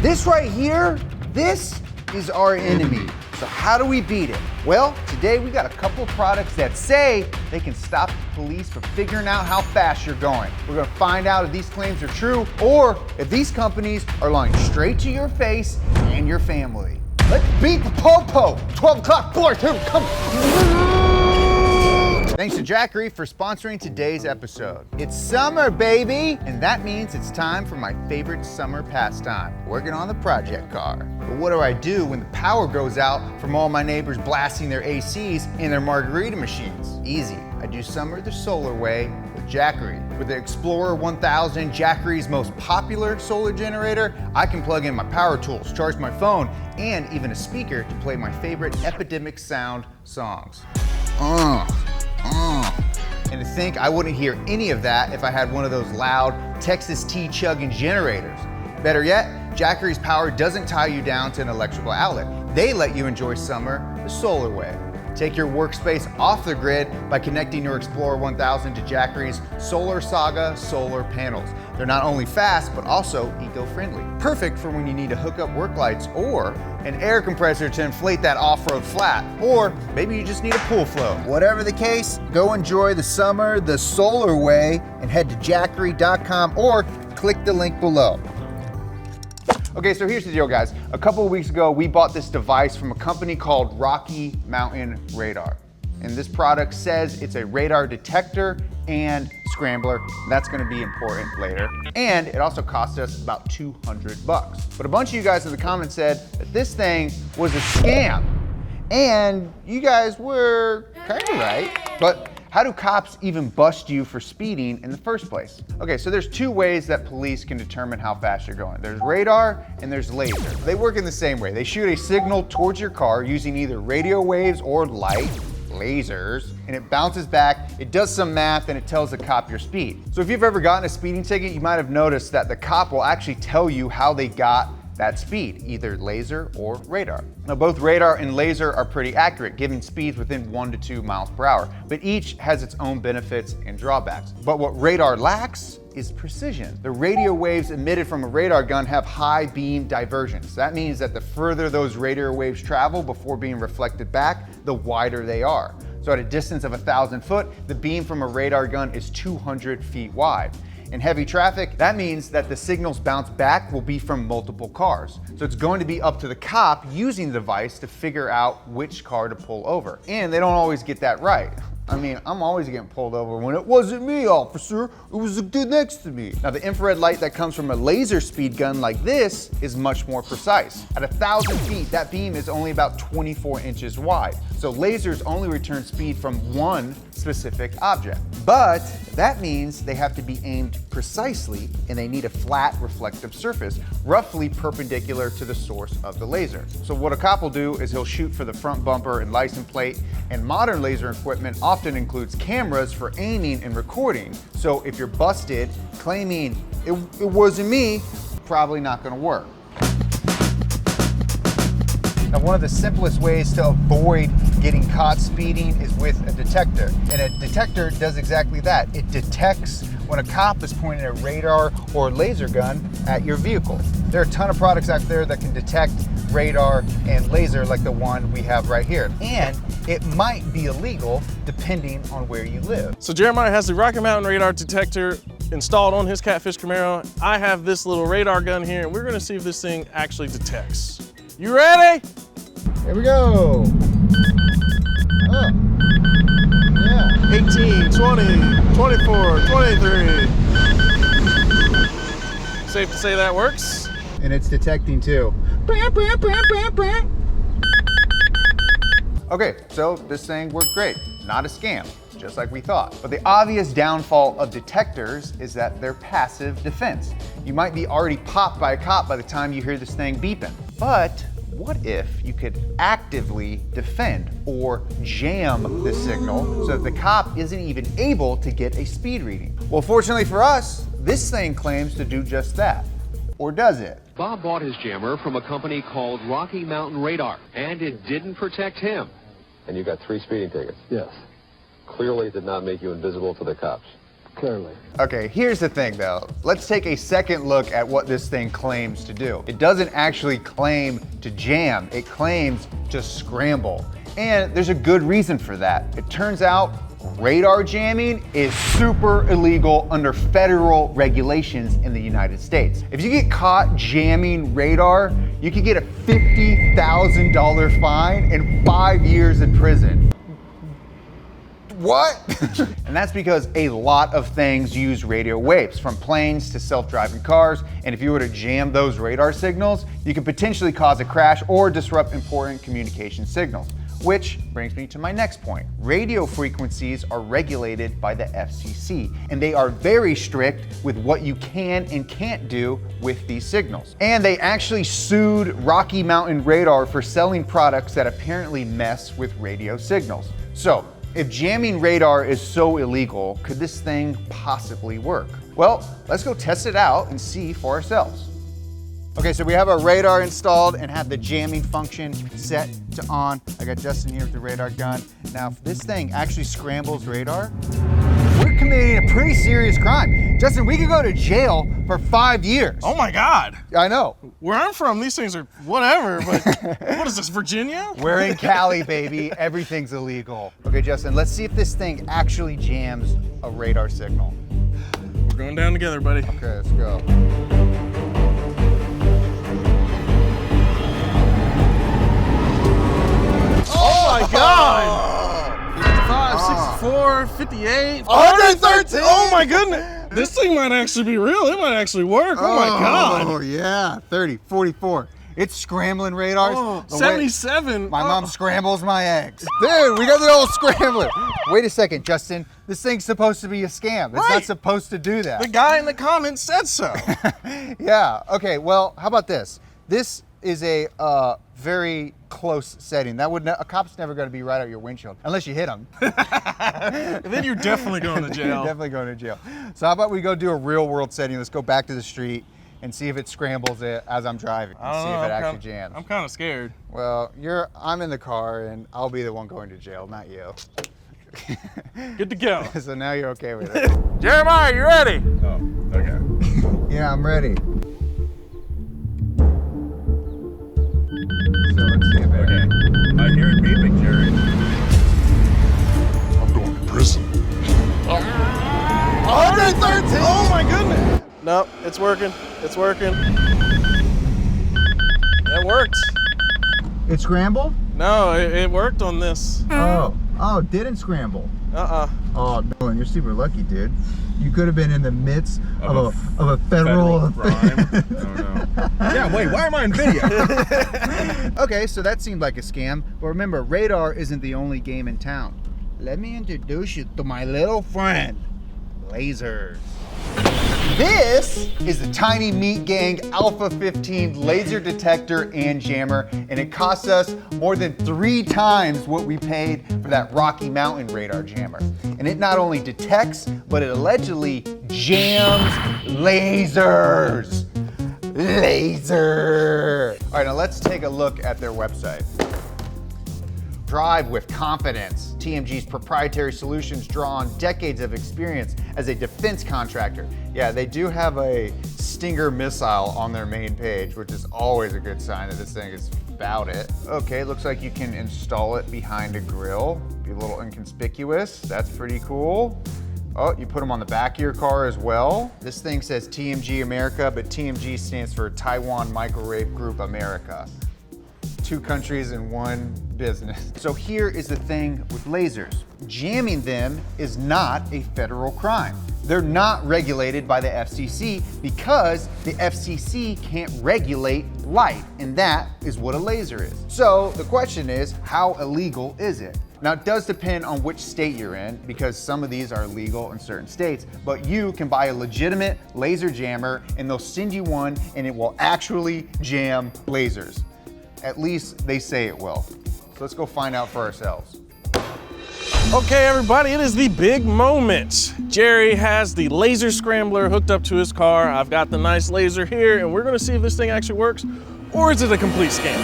This right here, this is our enemy. So how do we beat it? Well, today we got a couple of products that say they can stop the police from figuring out how fast you're going. We're gonna find out if these claims are true or if these companies are lying straight to your face and your family. Let's beat the po-po. 12 o'clock, boys, here we come. Thanks to Jackery for sponsoring today's episode. It's summer, baby, and that means it's time for my favorite summer pastime, working on the project car. But what do I do when the power goes out from all my neighbors blasting their ACs and their margarita machines? Easy. I do summer the solar way with Jackery. With the Explorer 1000, Jackery's most popular solar generator, I can plug in my power tools, charge my phone, and even a speaker to play my favorite Epidemic Sound songs. And to think I wouldn't hear any of that if I had one of those loud Texas tea chugging generators. Better yet, Jackery's power doesn't tie you down to an electrical outlet. They let you enjoy summer the solar way. Take your workspace off the grid by connecting your Explorer 1000 to Jackery's Solar Saga solar panels. They're not only fast, but also eco-friendly. Perfect for when you need to hook up work lights or an air compressor to inflate that off-road flat, or maybe you just need a pool float. Whatever the case, go enjoy the summer the solar way and head to jackery.com or click the link below. Okay, so here's the deal, guys. A couple of weeks ago, we bought this device from a company called Rocky Mountain Radar. And this product says it's a radar detector and scrambler. That's gonna be important later. And it also cost us about $200. But a bunch of you guys in the comments said that this thing was a scam. And you guys were kind of right. But how do cops even bust you for speeding in the first place? Okay, so there's two ways that police can determine how fast you're going. There's radar and there's laser. They work in the same way. They shoot a signal towards your car using either radio waves or light, lasers, and it bounces back, it does some math, and it tells the cop your speed. So if you've ever gotten a speeding ticket, you might have noticed that the cop will actually tell you how they got that speed, either laser or radar. Now, both radar and laser are pretty accurate, giving speeds within 1 to 2 miles per hour, but each has its own benefits and drawbacks. But what radar lacks is precision. The radio waves emitted from a radar gun have high beam divergence. That means that the further those radio waves travel before being reflected back, the wider they are. So at a distance of 1,000 foot, the beam from a radar gun is 200 feet wide. In heavy traffic, that means that the signals bounce back will be from multiple cars. So it's going to be up to the cop using the device to figure out which car to pull over. And they don't always get that right. I mean, I'm always getting pulled over when it wasn't me, officer. It was the dude next to me. Now, the infrared light that comes from a laser speed gun like this is much more precise. At 1,000 feet, that beam is only about 24 inches wide. So lasers only return speed from one specific object. But that means they have to be aimed precisely and they need a flat reflective surface, roughly perpendicular to the source of the laser. So what a cop will do is he'll shoot for the front bumper and license plate, and modern laser equipment often includes cameras for aiming and recording. So if you're busted claiming it wasn't me, probably not gonna work. Now, one of the simplest ways to avoid getting caught speeding is with a detector. And a detector does exactly that. It detects when a cop is pointing a radar or laser gun at your vehicle. There are a ton of products out there that can detect radar and laser like the one we have right here. And it might be illegal depending on where you live. So Jeremiah has the Rocky Mountain radar detector installed on his Catfish Camaro. I have this little radar gun here, and we're gonna see if this thing actually detects. You ready? Here we go. Oh. Yeah. 18, 20, 24, 23. Safe to say that works. And it's detecting too. Okay, so this thing worked great. Not a scam, just like we thought. But the obvious downfall of detectors is that they're passive defense. You might be already popped by a cop by the time you hear this thing beeping. But what if you could actively defend or jam the signal so that the cop isn't even able to get a speed reading? Well, fortunately for us, this thing claims to do just that. Or does it? Bob bought his jammer from a company called Rocky Mountain Radar, and it didn't protect him. And you got 3 speeding tickets? Yes. Clearly it did not make you invisible to the cops. clearly. Okay, here's the thing though. Let's take a second look at what this thing claims to do. It doesn't actually claim to jam, it claims to scramble. And there's a good reason for that. It turns out radar jamming is super illegal under federal regulations in the United States. If you get caught jamming radar, you could get a $50,000 fine and 5 years in prison. What? And that's because a lot of things use radio waves, from planes to self-driving cars. And if you were to jam those radar signals, you could potentially cause a crash or disrupt important communication signals. Which brings me to my next point. Radio frequencies are regulated by the FCC, and they are very strict with what you can and can't do with these signals. And they actually sued Rocky Mountain Radar for selling products that apparently mess with radio signals. So, if jamming radar is so illegal, could this thing possibly work? Well, let's go test it out and see for ourselves. Okay, so we have our radar installed and have the jamming function set to on. I got Justin here with the radar gun. Now, if this thing actually scrambles radar, we're committing a pretty serious crime. Justin, we could go to jail for 5 years. Oh my God. I know. Where I'm from, these things are whatever, but what is this, Virginia? We're in Cali, baby. Everything's illegal. Okay, Justin, let's see if this thing actually jams a radar signal. We're going down together, buddy. Okay, let's go. Oh my God! 55, 64, 58, 113! Oh my goodness! This thing might actually be real. It might actually work. Oh my God! Oh yeah, 30, 44. It's scrambling radars. Oh, The way 77. My mom scrambles my eggs. Dude, we got the old scrambler. Wait a second, Justin. This thing's supposed to be a scam. It's not Right. supposed to do that. The guy in the comments said so. Yeah, okay, well, how about this? This is a very close setting. That would a cop's never going to be right out your windshield unless you hit him. And then you're definitely going to You're jail. definitely going to jail. So how about we go do a real world setting? Let's go back to the street and see if it scrambles it as I'm driving. I don't See know, if it I'm actually kinda- jams. I'm kind of scared. Well, I'm in the car and I'll be the one going to jail, not you. Good to go. So now you're okay with it. Jeremiah, you ready? Oh, okay. Yeah, I'm ready. So let's see if it. Okay. I hear it beeping, Jerry. I'm going to prison. 113! Oh my goodness! Nope, it's working. It's working. It worked. It scrambled? No, it worked on this. Oh, it didn't scramble. Oh, Nolan, you're super lucky, dude. You could have been in the midst of a federal crime. Oh no. Yeah, wait, why am I in video? Okay, so that seemed like a scam. But remember, radar isn't the only game in town. Let me introduce you to my little friend, lasers. This is the Tiny Meat Gang Alpha 15 laser detector and jammer, and it costs us more than 3 times what we paid for that Rocky Mountain radar jammer. And it not only detects, but it allegedly jams lasers. Laser. All right, now let's take a look at their website. Drive with confidence. TMG's proprietary solutions draw on decades of experience as a defense contractor. Yeah, they do have a Stinger missile on their main page, which is always a good sign that this thing is about it. Okay, looks like you can install it behind a grill. Be a little inconspicuous. That's pretty cool. Oh, you put them on the back of your car as well. This thing says TMG America, but TMG stands for Taiwan Microwave Group America. 2 countries in one business. So here is the thing with lasers. Jamming them is not a federal crime. They're not regulated by the FCC because the FCC can't regulate light, and that is what a laser is. So the question is, how illegal is it? Now, it does depend on which state you're in, because some of these are legal in certain states, but you can buy a legitimate laser jammer and they'll send you one and it will actually jam lasers. At least they say it will. So let's go find out for ourselves. Okay, everybody, it is the big moment. Jerry has the laser scrambler hooked up to his car. I've got the nice laser here, and we're gonna see if this thing actually works, or is it a complete scam?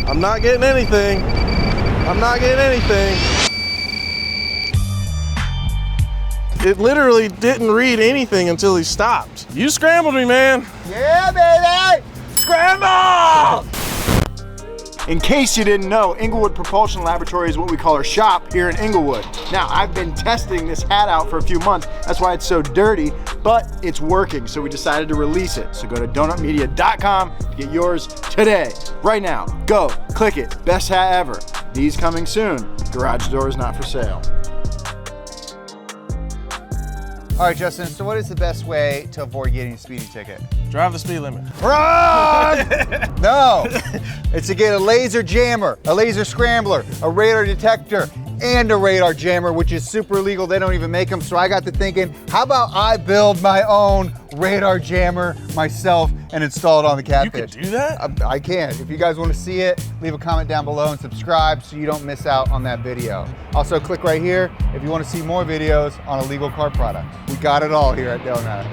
I'm not getting anything. I'm not getting anything. It literally didn't read anything until he stopped. You scrambled me, man. Yeah, baby! Scramble! In case you didn't know, Inglewood Propulsion Laboratory is what we call our shop here in Inglewood. Now, I've been testing this hat out for a few months. That's why it's so dirty, but it's working, so we decided to release it. So go to donutmedia.com to get yours today. Right now, go, click it. Best hat ever. These coming soon. Garage door is not for sale. All right, Justin, so what is the best way to avoid getting a speeding ticket? Drive the speed limit. Run! No, it's to get a laser jammer, a laser scrambler, a radar detector, and a radar jammer, which is super illegal. They don't even make them. So I got to thinking, how about I build my own radar jammer myself and install it on the Catfish? You can do that? I can. If you guys want to see it, leave a comment down below and subscribe so you don't miss out on that video. Also, click right here if you want to see more videos on illegal car products. We got it all here at Donut.